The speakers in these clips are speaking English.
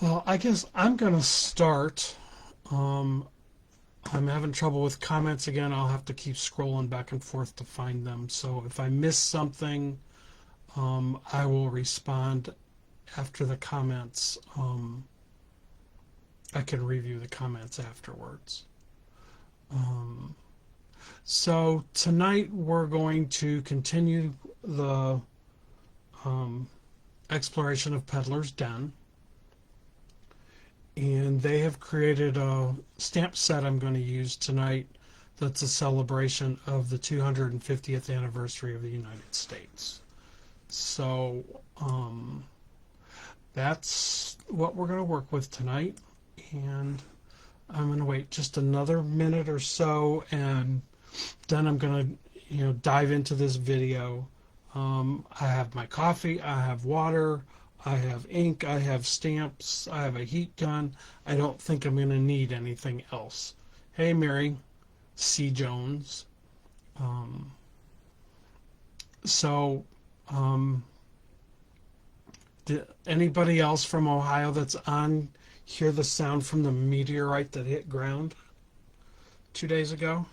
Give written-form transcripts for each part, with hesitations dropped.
Well, I guess I'm going to start. Um, I'm having trouble with comments again. I'll have to keep scrolling back and forth to find them. So if I miss something, I will respond after the comments. I can review the comments afterwards. Um, so tonight we're going to continue the um, exploration of Peddlers Den. And they have created a stamp set I'm going to use tonight that's a celebration of the 250th anniversary of the United States. So that's what we're going to work with tonight. And I'm going to wait just another minute or so, and then I'm going to, dive into this video. I have my coffee, I have water, I have ink, I have stamps, I have a heat gun. I don't think I'm going to need anything else. Hey, Mary C. Jones. Um, so, um, did anybody else from Ohio that's on hear the sound from the meteorite that hit ground 2 days ago?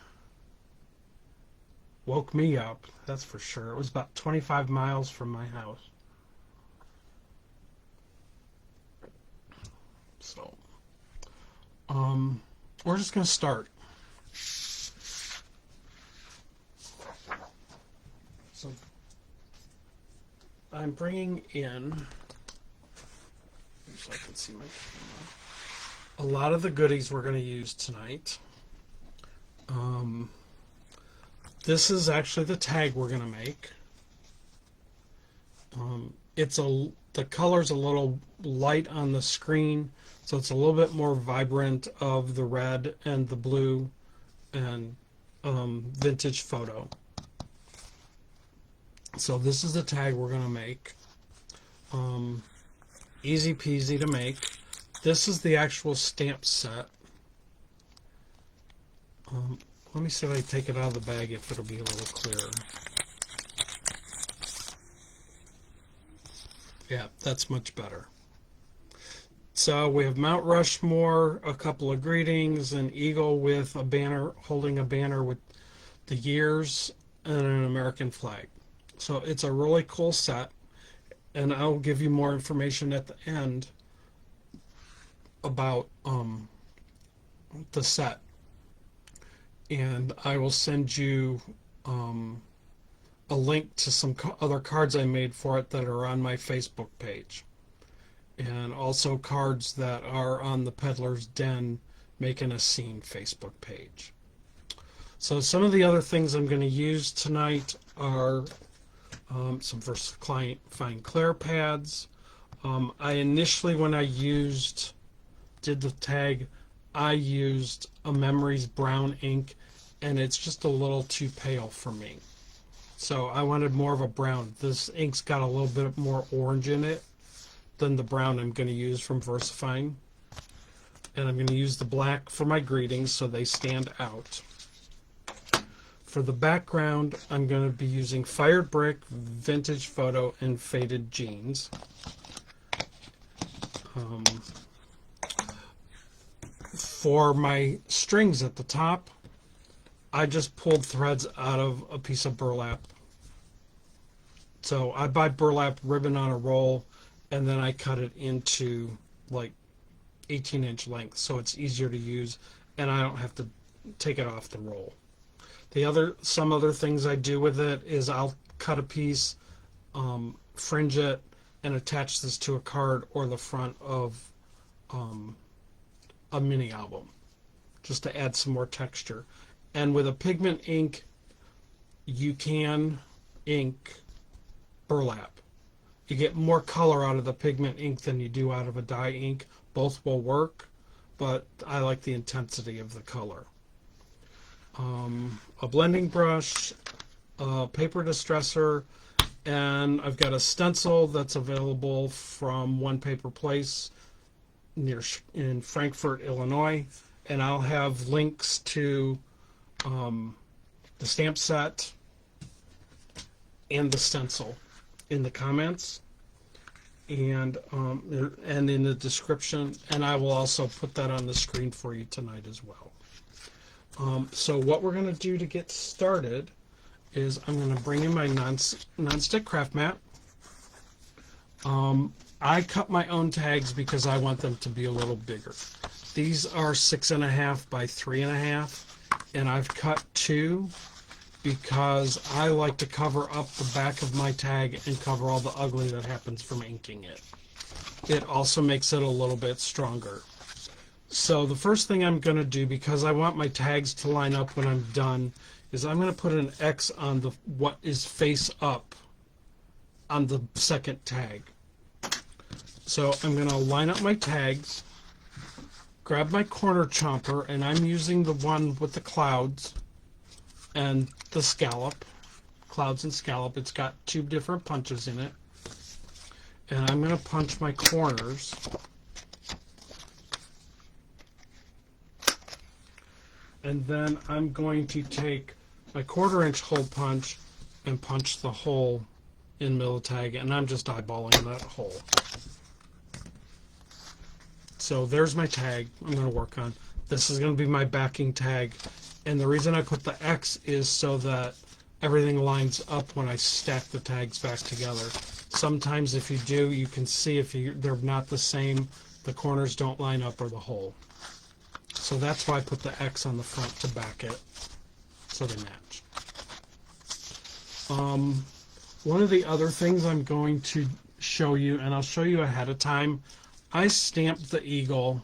Woke me up, that's for sure. It was about 25 miles from my house. So, um, we're just going to start. So, I'm bringing in, so I can see my camera, a lot of the goodies we're going to use tonight. This is actually the tag we're going to make. The color's a little light on the screen, so it's a little bit more vibrant of the red and the blue and vintage photo. So this is the tag we're going to make. Easy peasy to make. This is the actual stamp set. Let me see if I take it out of the bag, if it'll be a little clearer. Yeah, that's much better. So we have Mount Rushmore, a couple of greetings, an eagle with a banner, holding a banner with the years, and an American flag. So it's a really cool set, and I'll give you more information at the end about the set. And I will send you a link to some other cards I made for it that are on my Facebook page, and also cards that are on the Peddlers Den Making a Scene Facebook page. So some of the other things I'm going to use tonight are some VersaFine Clair pads. I initially, when I did the tag, I used a Memories brown ink, and it's just a little too pale for me. So I wanted more of a brown. This ink's got a little bit more orange in it than the brown I'm going to use from VersaFine. And I'm going to use the black for my greetings so they stand out. For the background, I'm going to be using Fired Brick, Vintage Photo, and Faded Jeans. For my strings at the top, I just pulled threads out of a piece of burlap. So I buy burlap ribbon on a roll, and then I cut it into like 18-inch length, so it's easier to use, and I don't have to take it off the roll. Some other things I do with it is I'll cut a piece, fringe it, and attach this to a card or the front of a mini album, just to add some more texture. And with a pigment ink, you can ink burlap. You get more color out of the pigment ink than you do out of a dye ink. Both will work, but I like the intensity of the color. A blending brush, a paper distresser, and I've got a stencil that's available from One Paper Place in Frankfort, Illinois, and I'll have links to the stamp set and the stencil in the comments. and in the description, and I will also put that on the screen for you tonight as well. So what we're going to do to get started is I'm going to bring in my non-stick craft mat. I cut my own tags because I want them to be a little bigger. These are 6.5 by 3.5, and I've cut 2 because I like to cover up the back of my tag and cover all the ugly that happens from inking it. It also makes it a little bit stronger. So the first thing I'm going to do, because I want my tags to line up when I'm done, is I'm going to put an X on what is face up on the second tag. So I'm going to line up my tags, grab my corner chomper, and I'm using the one with the clouds and the scallop, clouds and scallop. It's got 2 different punches in it. And I'm going to punch my corners. And then I'm going to take my 1/4-inch hole punch and punch the hole in middle tag, and I'm just eyeballing that hole. So there's my tag I'm going to work on. This is going to be my backing tag, and the reason I put the X is so that everything lines up when I stack the tags back together. Sometimes if you do, you can see if they're not the same, the corners don't line up or the hole. So that's why I put the X on the front to back it, so they match. One of the other things I'm going to show you, and I'll show you ahead of time, I stamped the eagle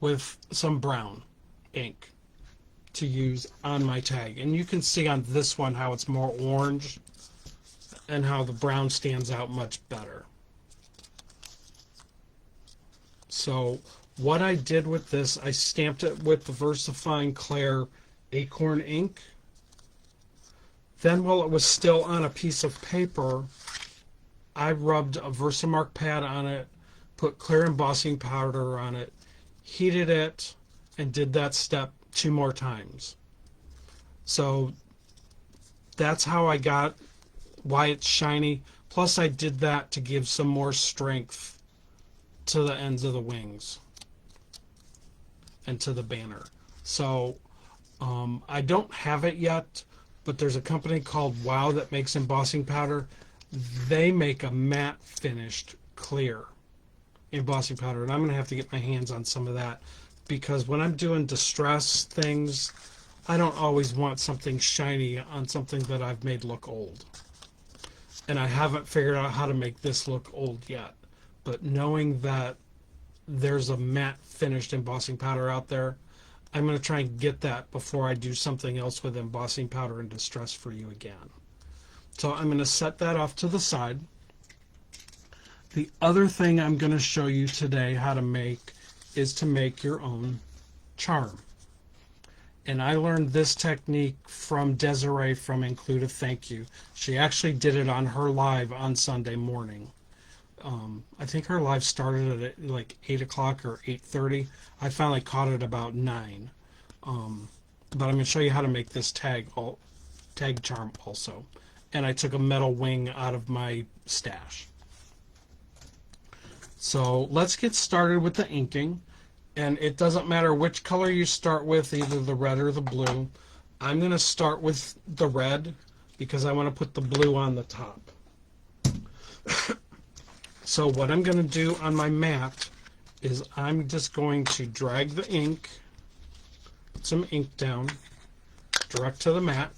with some brown ink to use on my tag. And you can see on this one how it's more orange and how the brown stands out much better. So what I did with this, I stamped it with the VersaFine Clair Acorn ink. Then while it was still on a piece of paper, I rubbed a Versamark pad on it, put clear embossing powder on it, heated it, and did that step 2 more times. So that's how I got why it's shiny. Plus I did that to give some more strength to the ends of the wings and to the banner. So I don't have it yet, but there's a company called Wow that makes embossing powder. They make a matte finished clear embossing powder, and I'm going to have to get my hands on some of that, because when I'm doing distress things, I don't always want something shiny on something that I've made look old. And I haven't figured out how to make this look old yet. But knowing that there's a matte finished embossing powder out there, I'm going to try and get that before I do something else with embossing powder and distress for you again. So I'm going to set that off to the side. The other thing I'm going to show you today how to make is to make your own charm. And I learned this technique from Desiree from Include a Thank You. She actually did it on her live on Sunday morning. I think her live started at like 8 o'clock or 8:30. I finally caught it about 9. But I'm going to show you how to make this tag charm also. And I took a metal wing out of my stash. So let's get started with the inking. And it doesn't matter which color you start with, either the red or the blue. I'm going to start with the red because I want to put the blue on the top. So what I'm going to do on my mat is I'm just going to drag the ink, put some ink down, direct to the mat.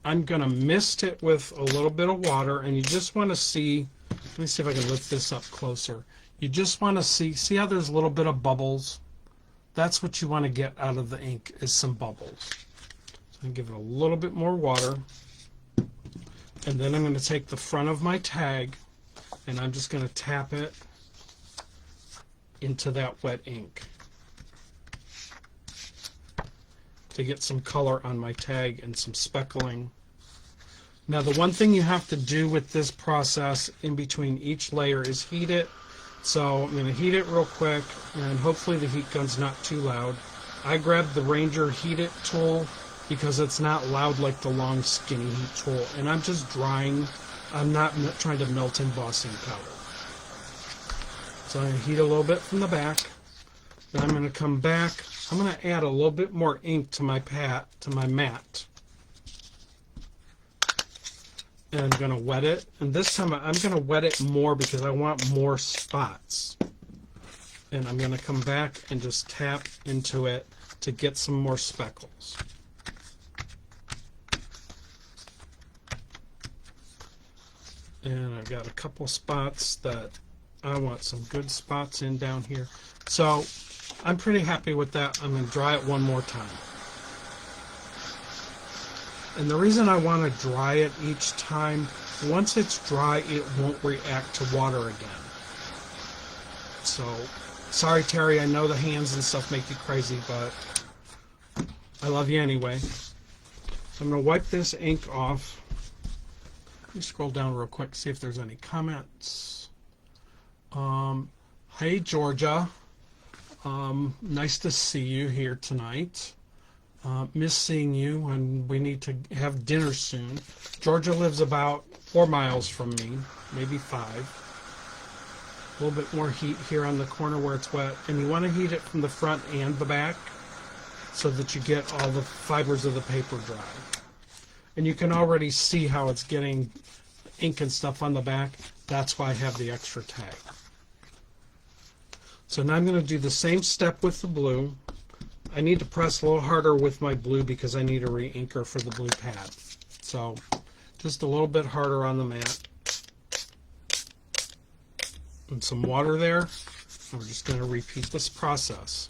I'm going to mist it with a little bit of water, and you just want to see, let me see if I can lift this up closer. You just want to see how there's a little bit of bubbles? That's what you want to get out of the ink, is some bubbles. So I'm going to give it a little bit more water. And then I'm going to take the front of my tag and I'm just going to tap it into that wet ink to get some color on my tag and some speckling. Now the one thing you have to do with this process in between each layer is heat it. So I'm going to heat it real quick, and hopefully the heat gun's not too loud. I grabbed the Ranger Heat It tool because it's not loud like the long skinny heat tool, and I'm just drying. I'm not trying to melt embossing powder. So I'm going to heat a little bit from the back. Then I'm going to come back. I'm going to add a little bit more ink to my mat. And I'm going to wet it. And this time I'm going to wet it more because I want more spots. And I'm going to come back and just tap into it to get some more speckles. And I've got a couple spots that I want some good spots in down here. So I'm pretty happy with that. I'm going to dry it one more time. And the reason I want to dry it each time, once it's dry, it won't react to water again. So, sorry Terry, I know the hands and stuff make you crazy, but I love you anyway. So I'm going to wipe this ink off. Let me scroll down real quick, see if there's any comments. Hey Georgia, nice to see you here tonight. Miss seeing you, and we need to have dinner soon. Georgia lives about 4 miles from me, maybe 5. A little bit more heat here on the corner where it's wet, and you want to heat it from the front and the back so that you get all the fibers of the paper dry. And you can already see how it's getting ink and stuff on the back. That's why I have the extra tag. So now I'm going to do the same step with the blue. I need to press a little harder with my blue because I need a re-inker for the blue pad. So just a little bit harder on the mat. And some water there. And we're just going to repeat this process.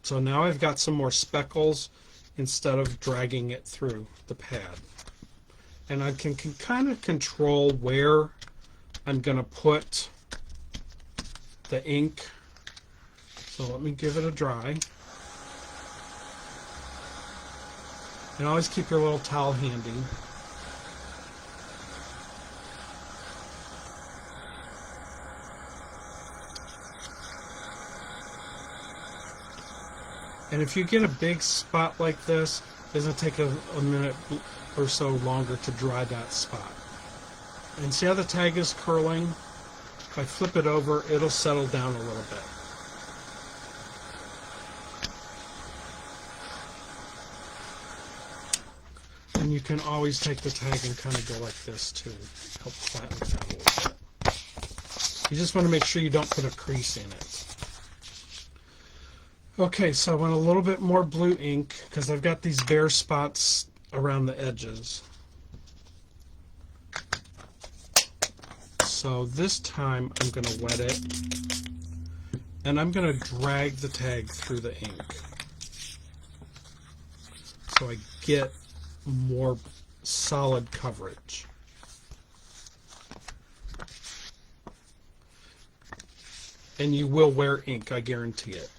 So now I've got some more speckles instead of dragging it through the pad. And I can kind of control where I'm going to put the ink. So let me give it a dry. And always keep your little towel handy. And if you get a big spot like this, it doesn't take a minute or so longer to dry that spot. And see how the tag is curling? If I flip it over, it'll settle down a little bit. And you can always take the tag and kind of go like this too. Help flatten it down a little bit. You just want to make sure you don't put a crease in it. Okay, so I want a little bit more blue ink because I've got these bare spots around the edges. So this time I'm going to wet it, and I'm going to drag the tag through the ink so I get more solid coverage. And you will wear ink, I guarantee it.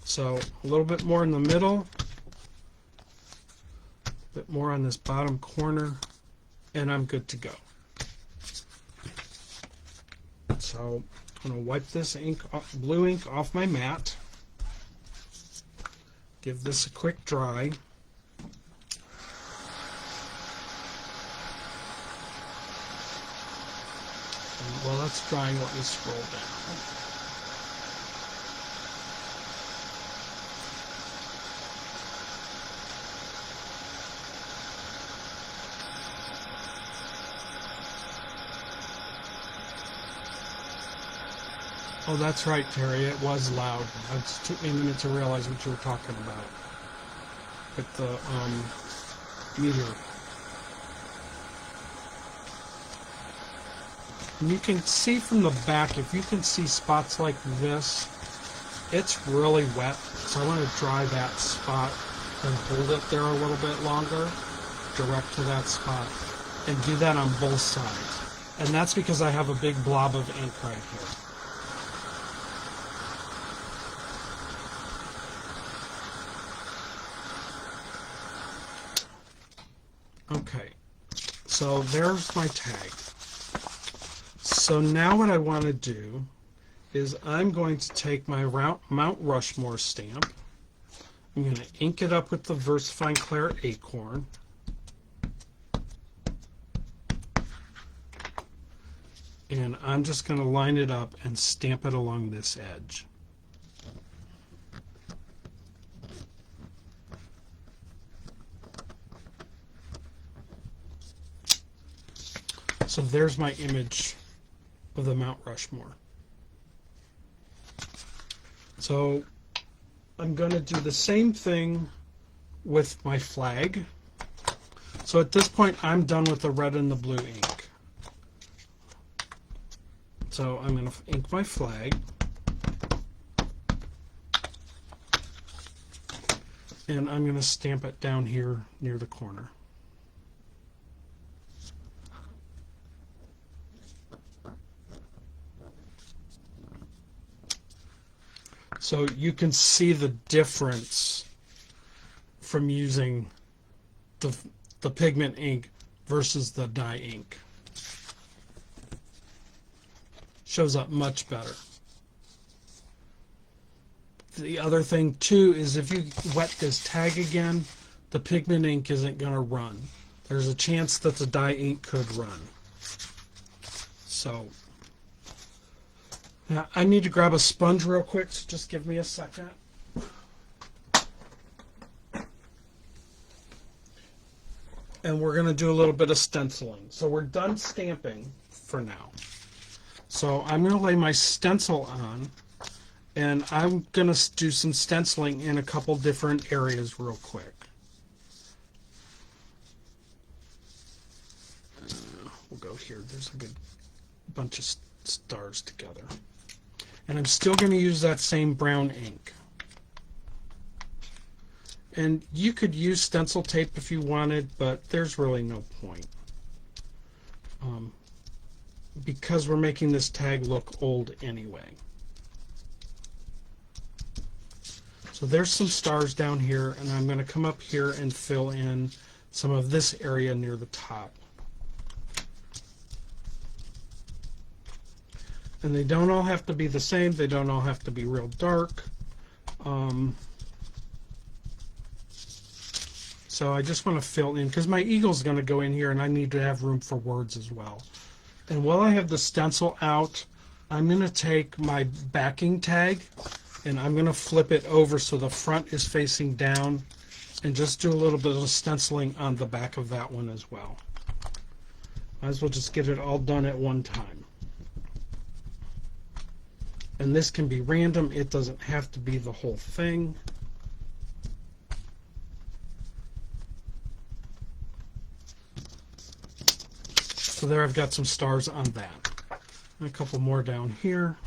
So a little bit more in the middle, a bit more on this bottom corner, and I'm good to go. So I'm going to wipe this ink, blue ink off my mat. Give this a quick dry. And while that's drying, let me scroll down. Oh, that's right, Terry. It was loud. It took me a minute to realize what you were talking about with the meteor. And you can see from the back, if you can see spots like this, it's really wet. So I want to dry that spot and hold it there a little bit longer, direct to that spot, and do that on both sides. And that's because I have a big blob of ink right here. Okay, so there's my tag. So now what I want to do is I'm going to take my Mount Rushmore stamp. I'm going to ink it up with the VersaFine Clair Acorn. And I'm just going to line it up and stamp it along this edge. So there's my image of the Mount Rushmore. So I'm going to do the same thing with my flag. So at this point, I'm done with the red and the blue ink. So I'm going to ink my flag. And I'm going to stamp it down here near the corner. So you can see the difference from using the pigment ink versus the dye ink. Shows up much better. The other thing too is if you wet this tag again, the pigment ink isn't going to run. There's a chance that the dye ink could run. So now I need to grab a sponge real quick, so just give me a second. And we're going to do a little bit of stenciling. So we're done stamping for now. So I'm going to lay my stencil on, and I'm going to do some stenciling in a couple different areas real quick. We'll go here. There's a good bunch of stars together. And I'm still going to use that same brown ink. And you could use stencil tape if you wanted, but there's really no point. Because we're making this tag look old anyway. So there's some stars down here, and I'm going to come up here and fill in some of this area near the top. And they don't all have to be the same. They don't all have to be real dark. So I just want to fill in, because my eagle's going to go in here, and I need to have room for words as well. And while I have the stencil out, I'm going to take my backing tag, and I'm going to flip it over so the front is facing down, and just do a little bit of stenciling on the back of that one as well. Might as well just get it all done at one time. And this can be random. It doesn't have to be the whole thing. So there I've got some stars on that. And a couple more down here.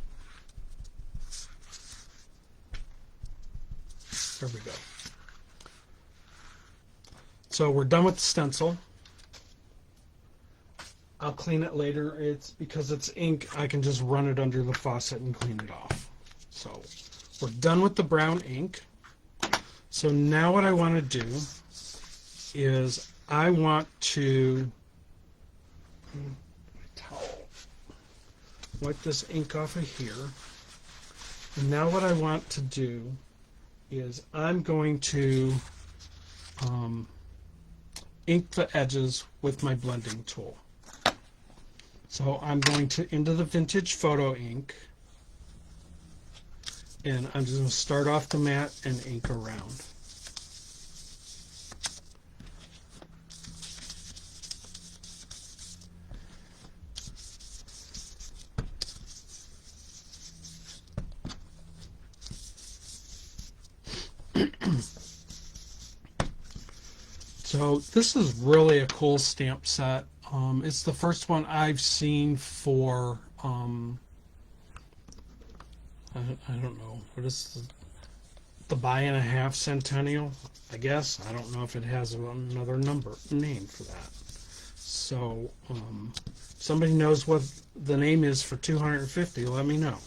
There we go. So we're done with the stencil. I'll clean it later. It's because it's ink, I can just run it under the faucet and clean it off. So we're done with the brown ink. So now what I want to do is I want to wipe this ink off of here. And now what I want to do is I'm going to ink the edges with my blending tool. So I'm going to into the vintage photo ink, and I'm just going to start off the mat and ink around. So this is really a cool stamp set. It's the first one I've seen for, I don't know, what is the Buy and a Half Centennial, I guess. I don't know if it has another name for that. So, somebody knows what the name is for 250, let me know.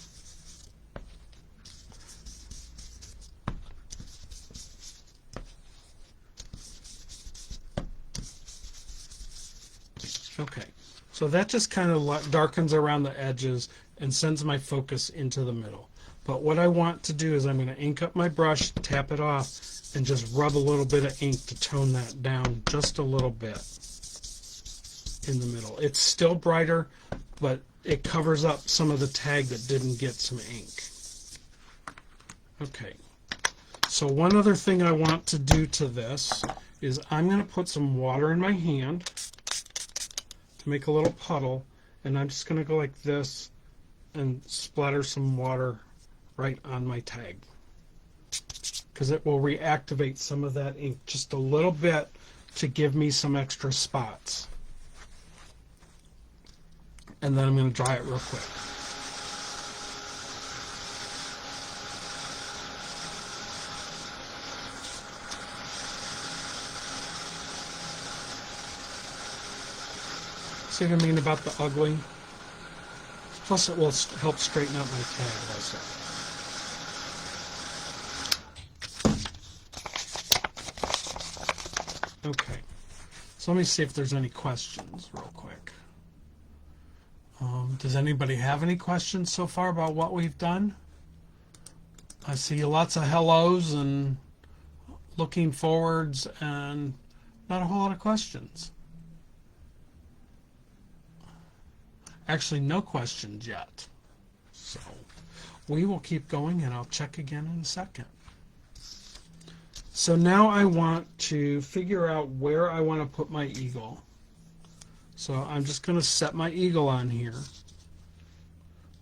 Okay, so that just kind of darkens around the edges and sends my focus into the middle. But what I want to do is I'm going to ink up my brush, tap it off, and just rub a little bit of ink to tone that down just a little bit in the middle. It's still brighter, but it covers up some of the tag that didn't get some ink. Okay, so one other thing I want to do to this is I'm going to put some water in my hand to make a little puddle, and I'm just going to go like this and splatter some water right on my tag, because it will reactivate some of that ink just a little bit to give me some extra spots. And then I'm going to dry it real quick. See what I mean about the ugly? Plus it will help straighten out my tag also. Okay, so let me see if there's any questions real quick. Does anybody have any questions so far about what we've done? I see lots of hellos and looking forwards and not a whole lot of questions. Actually, no questions yet. So we will keep going and I'll check again in a second. So now I want to figure out where I want to put my eagle. So I'm just going to set my eagle on here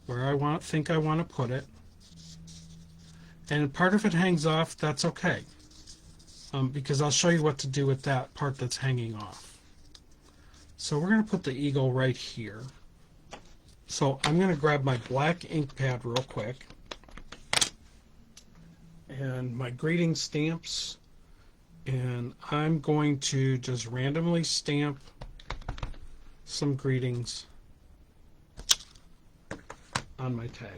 where I think I want to put it. And part of it hangs off, that's okay. Because I'll show you what to do with that part that's hanging off. So we're going to put the eagle right here. So I'm going to grab my black ink pad real quick and my greeting stamps, and I'm going to just randomly stamp some greetings on my tag.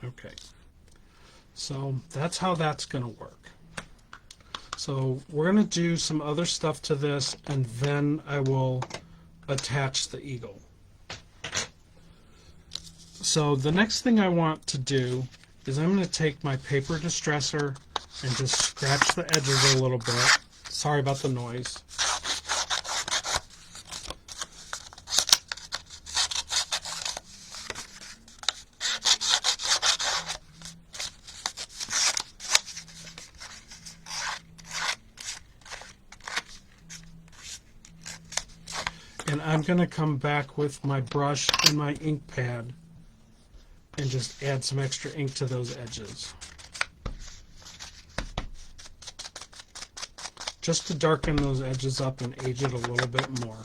Okay, so that's how that's going to work. So we're going to do some other stuff to this, and then I will attach the eagle. So the next thing I want to do is I'm going to take my paper distresser and just scratch the edges a little bit. Sorry about the noise. And I'm going to come back with my brush and my ink pad and just add some extra ink to those edges, just to darken those edges up and age it a little bit more.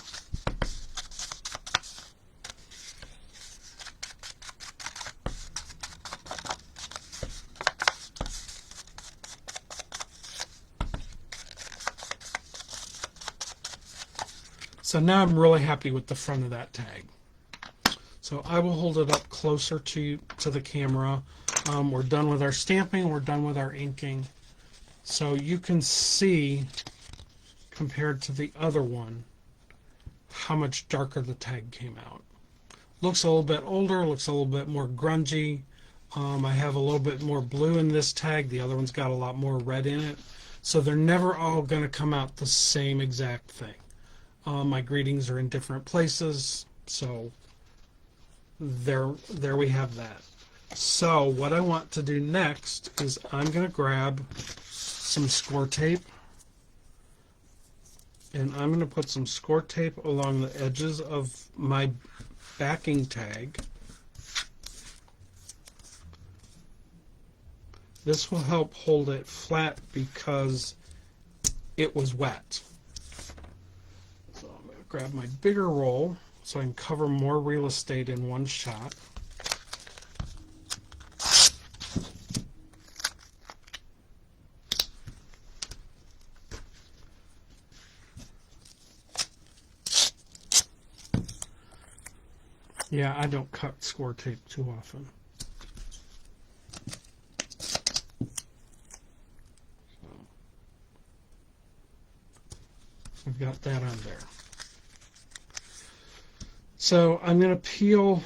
So now I'm really happy with the front of that tag. So I will hold it up closer to the camera. We're done with our stamping, we're done with our inking. So you can see, compared to the other one, how much darker the tag came out. Looks a little bit older, looks a little bit more grungy. I have a little bit more blue in this tag, the other one's got a lot more red in it. So they're never all going to come out the same exact thing. My greetings are in different places, so there we have that. So what I want to do next is I'm going to grab some score tape, and I'm going to put some score tape along the edges of my backing tag. This will help hold it flat because it was wet. So I'm going to grab my bigger roll so I can cover more real estate in one shot. Yeah, I don't cut score tape too often. We've got that on there. So I'm going to peel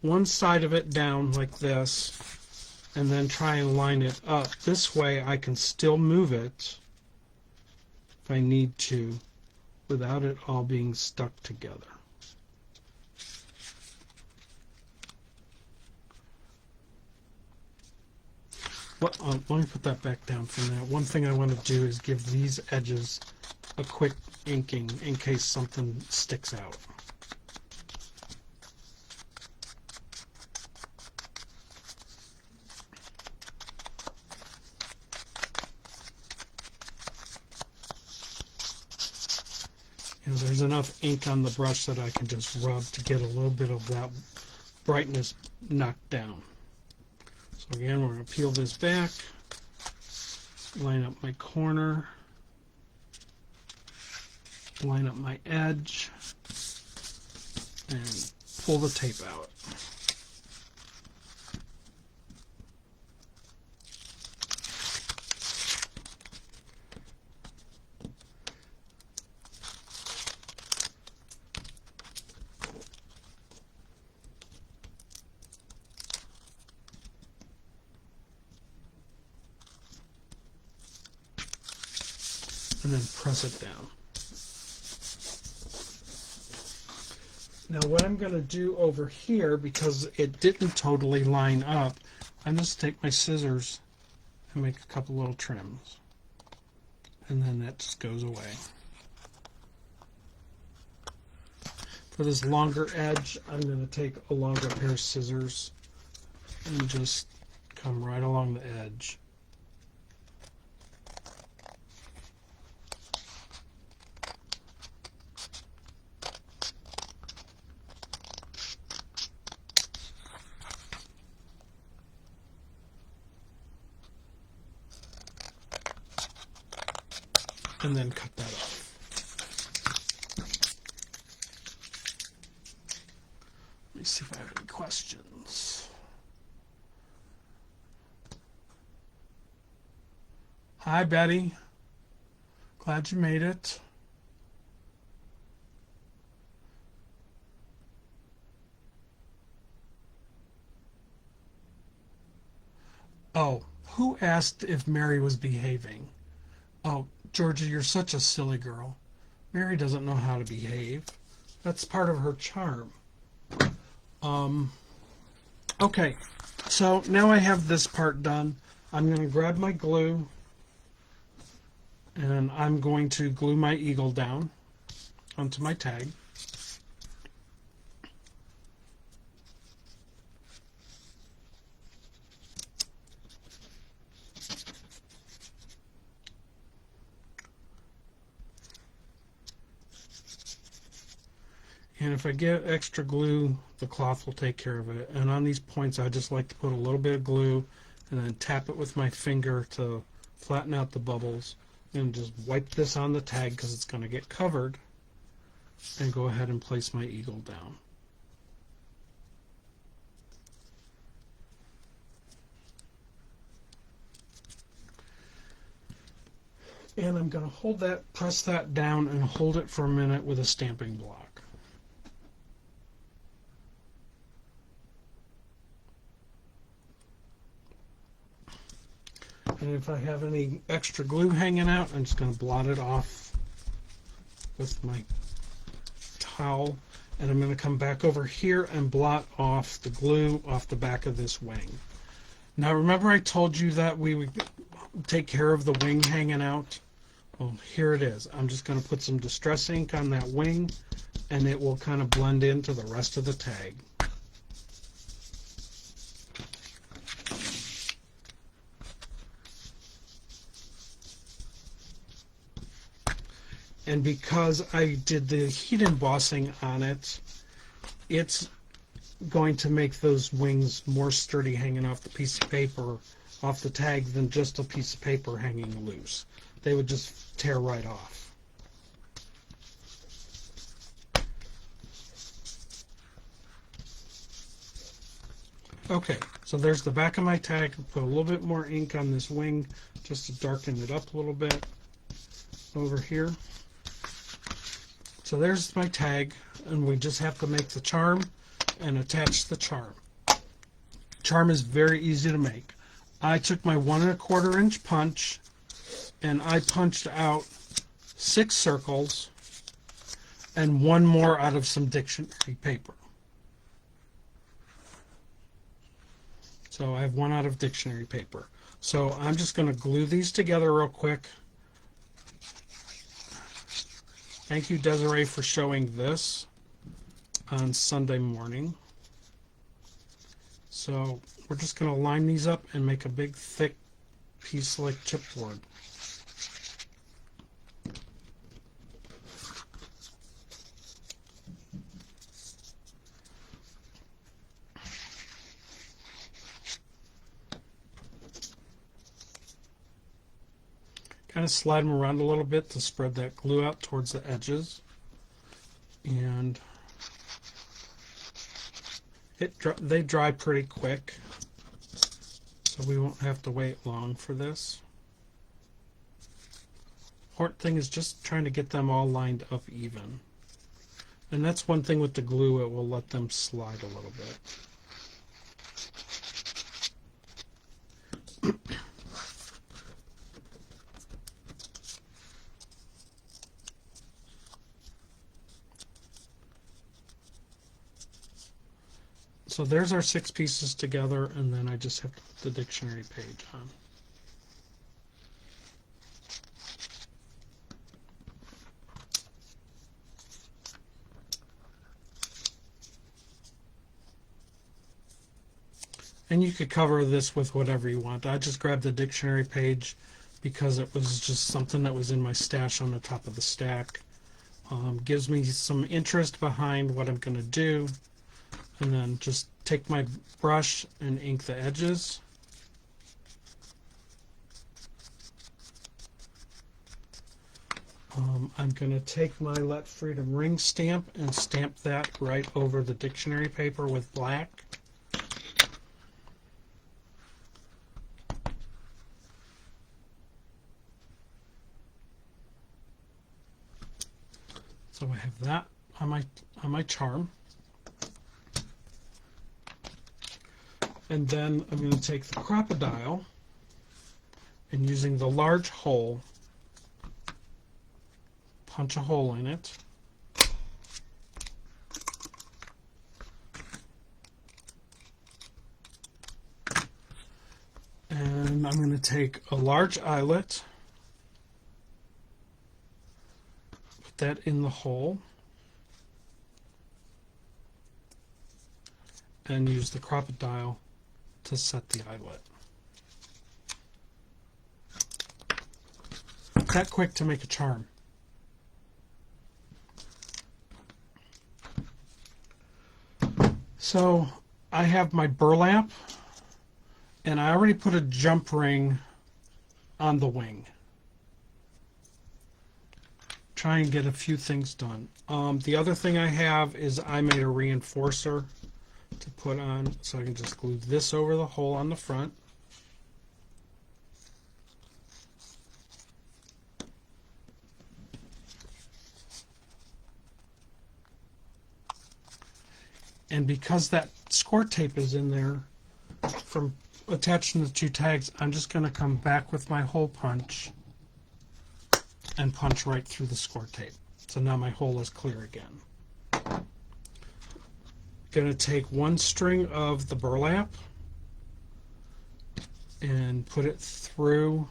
one side of it down like this and then try and line it up. This way I can still move it if I need to without it all being stuck together. Let me put that back down for now. One thing I want to do is give these edges a quick inking in case something sticks out. There's enough ink on the brush that I can just rub to get a little bit of that brightness knocked down. So again, we're going to peel this back, line up my corner, line up my edge, and pull the tape out. And then press it down. Now what I'm going to do over here, because it didn't totally line up, I'm just take my scissors and make a couple little trims. And then that just goes away. For this longer edge, I'm going to take a longer pair of scissors and just come right along the edge. And then cut that off. Let me see if I have any questions. Hi, Betty. Glad you made it. Oh, who asked if Mary was behaving? Oh, Georgia, you're such a silly girl. Mary doesn't know how to behave. That's part of her charm. Okay, so now I have this part done. I'm going to grab my glue and I'm going to glue my eagle down onto my tag. And if I get extra glue, the cloth will take care of it. And on these points, I just like to put a little bit of glue and then tap it with my finger to flatten out the bubbles. And just wipe this on the tag because it's going to get covered. And go ahead and place my eagle down. And I'm going to hold that, press that down, and hold it for a minute with a stamping block. And if I have any extra glue hanging out, I'm just going to blot it off with my towel. And I'm going to come back over here and blot off the glue off the back of this wing. Now remember I told you that we would take care of the wing hanging out? Well, here it is. I'm just going to put some distress ink on that wing and it will kind of blend into the rest of the tag. And because I did the heat embossing on it, it's going to make those wings more sturdy hanging off the piece of paper, off the tag, than just a piece of paper hanging loose. They would just tear right off. Okay, so there's the back of my tag. Put a little bit more ink on this wing just to darken it up a little bit over here. So there's my tag, and we just have to make the charm and attach the charm. Charm is very easy to make. I took my 1 1/4 inch punch and I punched out 6 circles and 1 more out of some dictionary paper. So I have 1 out of dictionary paper. So I'm just going to glue these together real quick. Thank you, Desiree, for showing this on Sunday morning. So we're just going to line these up and make a big, thick piece like chipboard. Kind of slide them around a little bit to spread that glue out towards the edges. And they dry pretty quick, so we won't have to wait long for this. Important thing is just trying to get them all lined up even. And that's one thing with the glue, it will let them slide a little bit. So there's our 6 pieces together, and then I just have to put the dictionary page on. And you could cover this with whatever you want. I just grabbed the dictionary page because it was just something that was in my stash on the top of the stack. Gives me some interest behind what I'm going to do. And then just take my brush and ink the edges. I'm going to take my Let Freedom ring stamp and stamp that right over the dictionary paper with black. So I have that on my charm. And then I'm going to take the crocodile and using the large hole, punch a hole in it. And I'm going to take a large eyelet, put that in the hole, and use the crocodile to set the eyelet. That quick to make a charm. So I have my burlap, and I already put a jump ring on the wing. Try and get a few things done. The other thing I have is I made a reinforcer to put on, so I can just glue this over the hole on the front. And because that score tape is in there from attaching the 2 tags, I'm just going to come back with my hole punch and punch right through the score tape. So now my hole is clear again. Going to take 1 string of the burlap and put it through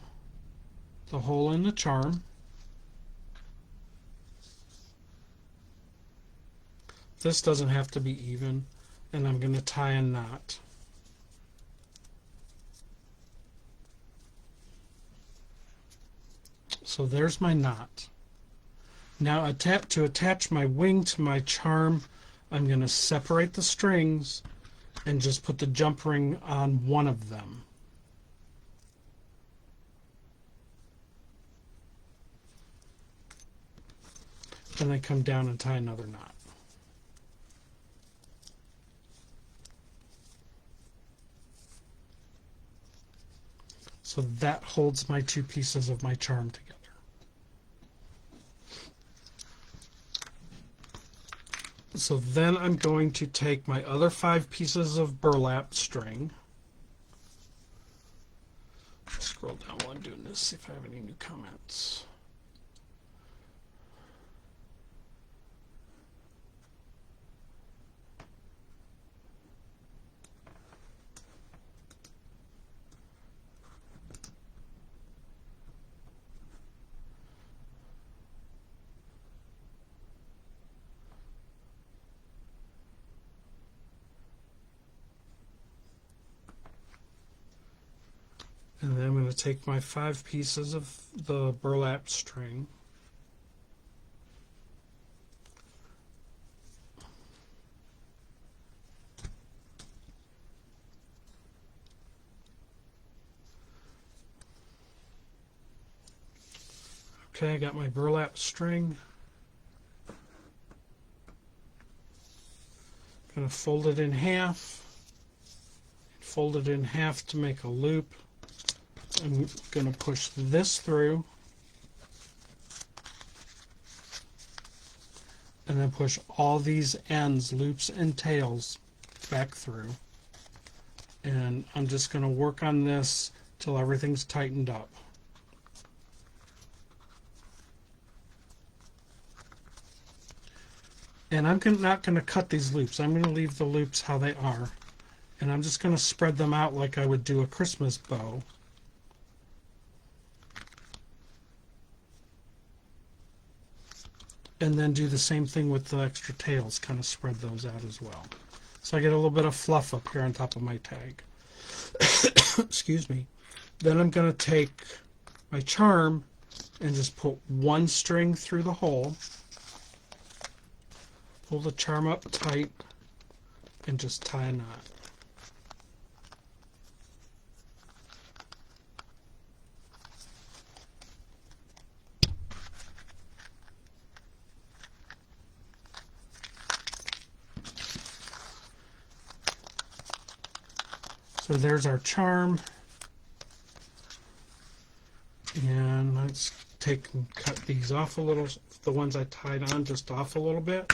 the hole in the charm. This doesn't have to be even, and I'm going to tie a knot. So there's my knot. Now to attach my wing to my charm, I'm going to separate the strings and just put the jump ring on one of them. And then come down and tie another knot. So that holds my 2 pieces of my charm together. So then I'm going to take my other 5 pieces of burlap string. Scroll down while I'm doing this, see if I have any new comments. And then I'm going to take my 5 pieces of the burlap string. Okay, I got my burlap string. I'm going to fold it in half. Fold it in half to make a loop. I'm going to push this through and then push all these ends, loops and tails, back through. And I'm just going to work on this till everything's tightened up. And I'm not going to cut these loops. I'm going to leave the loops how they are. And I'm just going to spread them out like I would do a Christmas bow. And then do the same thing with the extra tails, kind of spread those out as well. So I get a little bit of fluff up here on top of my tag. Excuse me. Then I'm going to take my charm and just put 1 string through the hole. Pull the charm up tight and just tie a knot. So there's our charm. And let's take and cut these off a little, the ones I tied on just off a little bit.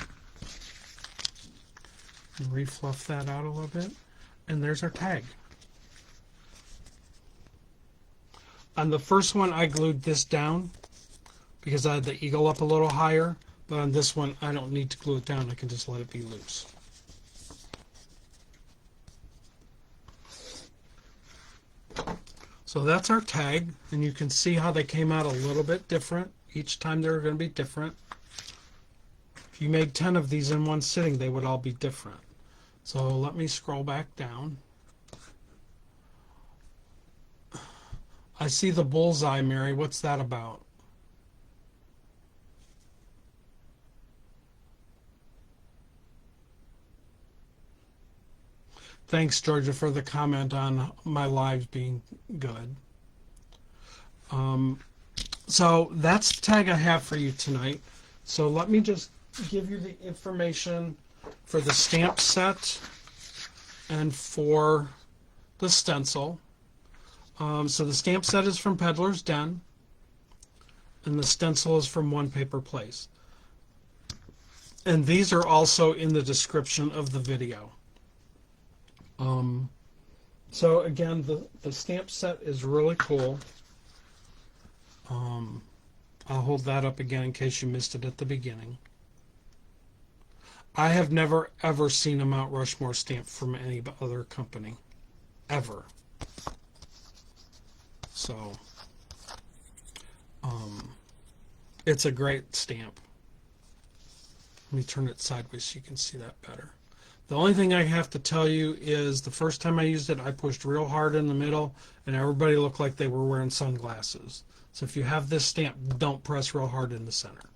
And refluff that out a little bit. And there's our tag. On the first one I glued this down because I had the eagle up a little higher, but on this one I don't need to glue it down, I can just let it be loose. So that's our tag, and you can see how they came out a little bit different. Each time they're going to be different. If you made 10 of these in one sitting, they would all be different. So let me scroll back down. I see the bullseye, Mary. What's that about? Thanks, Georgia, for the comment on my lives being good. So that's the tag I have for you tonight. So let me just give you the information for the stamp set and for the stencil. So the stamp set is from Peddlers Den, and the stencil is from One Paper Place. And these are also in the description of the video. So again, the stamp set is really cool. I'll hold that up again in case you missed it at the beginning. I have never ever seen a Mount Rushmore stamp from any other company. Ever. So, it's a great stamp. Let me turn it sideways so you can see that better. The only thing I have to tell you is the first time I used it, I pushed real hard in the middle, and everybody looked like they were wearing sunglasses. So if you have this stamp, don't press real hard in the center.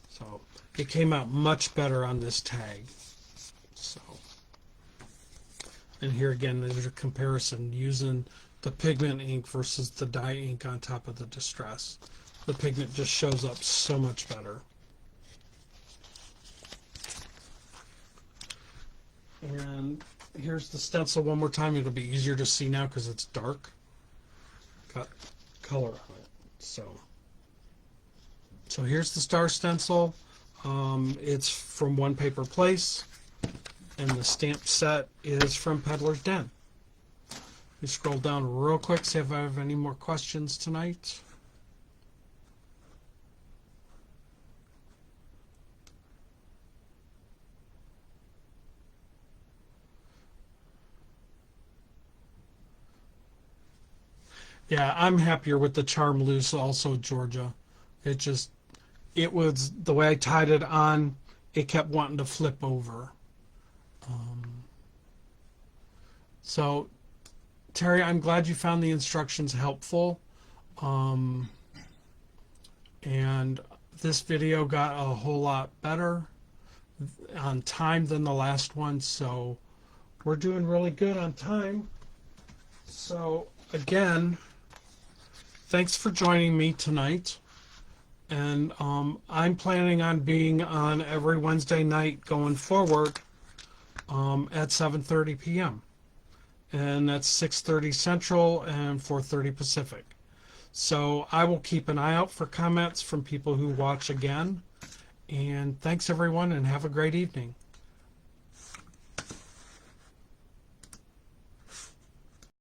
So it came out much better on this tag. So, and here again, there's a comparison using the pigment ink versus the dye ink on top of the distress. The pigment just shows up so much better. And here's the stencil one more time. It'll be easier to see now because it's dark. Got color on it. So here's the star stencil. It's from One Paper Place, and the stamp set is from Peddlers Den. We scroll down real quick, see if I have any more questions tonight. Yeah, I'm happier with the Charm Loose also, Georgia. It was the way I tied it on, it kept wanting to flip over. So, Terry, I'm glad you found the instructions helpful. Um, and this video got a whole lot better on time than the last one, so we're doing really good on time. So, again, thanks for joining me tonight. And I'm planning on being on every Wednesday night going forward at 7:30 p.m. And that's 6:30 Central and 4:30 Pacific. So I will keep an eye out for comments from people who watch again. And thanks, everyone, and have a great evening.